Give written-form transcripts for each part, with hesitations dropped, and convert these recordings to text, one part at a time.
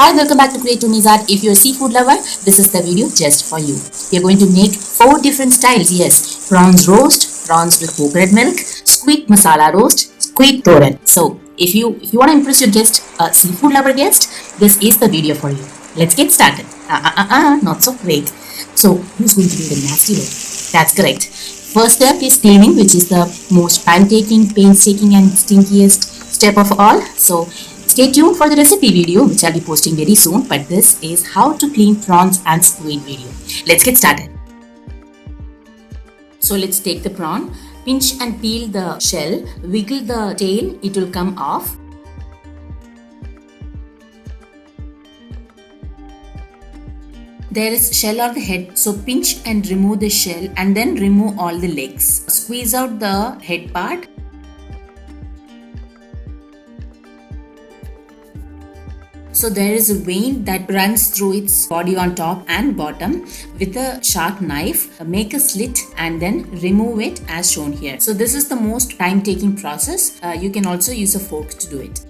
Hi, welcome back to Create Tony's Art. If you're a seafood lover, this is the video just for you. We're going to make 4 different styles. Yes, prawns roast, prawns with coconut milk, squid masala roast, squid toran. So, if you want to impress your guest, a seafood lover guest, this is the video for you. Let's get started. Not so quick. So, who's going to do the nasty work? That's correct. First step is cleaning, which is the most time-taking, painstaking, and stinkiest step of all. So, stay tuned for the recipe video, which I'll be posting very soon. But this is how to clean prawns and squid video. Let's get started. So let's take the prawn, pinch and peel the shell, wiggle the tail, it will come off. There is shell on the head, so pinch and remove the shell and then remove all the legs. Squeeze out the head part. So there is a vein that runs through its body on top and bottom. With a sharp knife, make a slit and then remove it as shown here. So this is the most time-taking process. You can also use a fork to do it.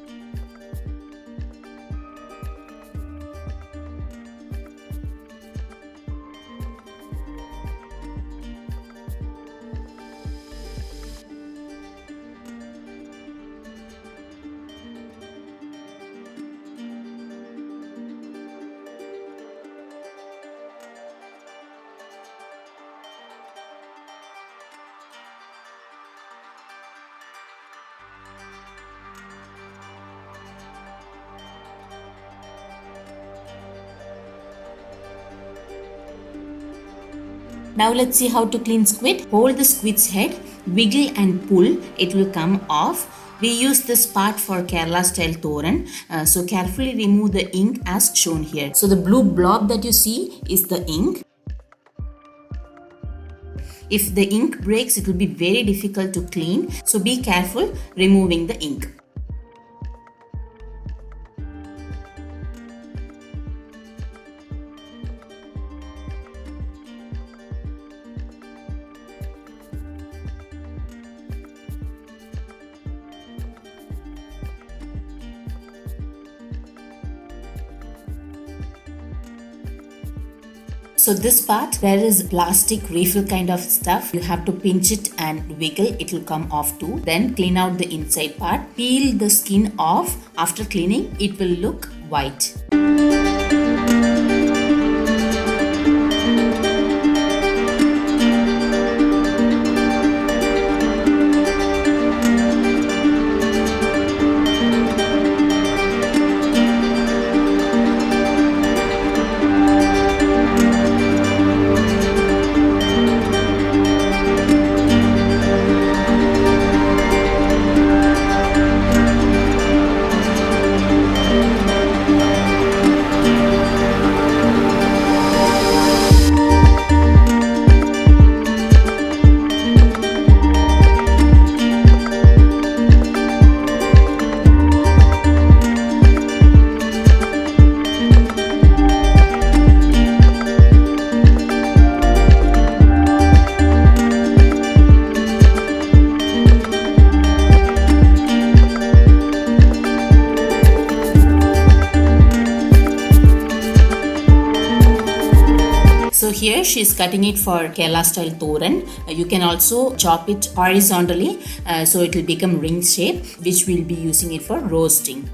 Now let's see how to clean squid. Hold the squid's head, wiggle and pull, it will come off. We use this part for Kerala style toran, so carefully remove the ink as shown here. So the blue blob that you see is the ink. If the ink breaks, it will be very difficult to clean, so be careful removing the ink. So this part, there is plastic refill kind of stuff. You have to pinch it and wiggle, it will come off too. Then clean out the inside part. Peel the skin off. After cleaning, it will look white. So here she is cutting it for Kerala style toran. You can also chop it horizontally so it will become ring shape, which we'll be using it for roasting.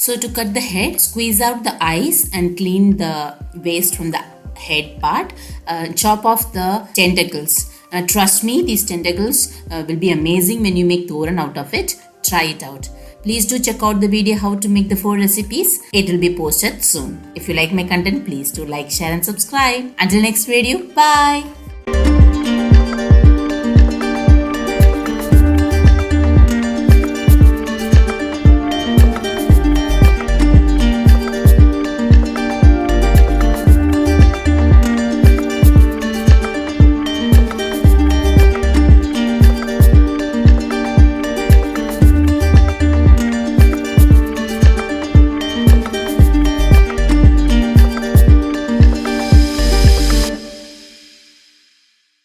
So to cut the head, squeeze out the eyes and clean the waste from the head part. Chop off the tentacles. Trust me, these tentacles will be amazing when you make toran out of it. Try it out. Please do check out the video how to make the 4 recipes. It will be posted soon. If you like my content, please do like, share and subscribe. Until next video, bye.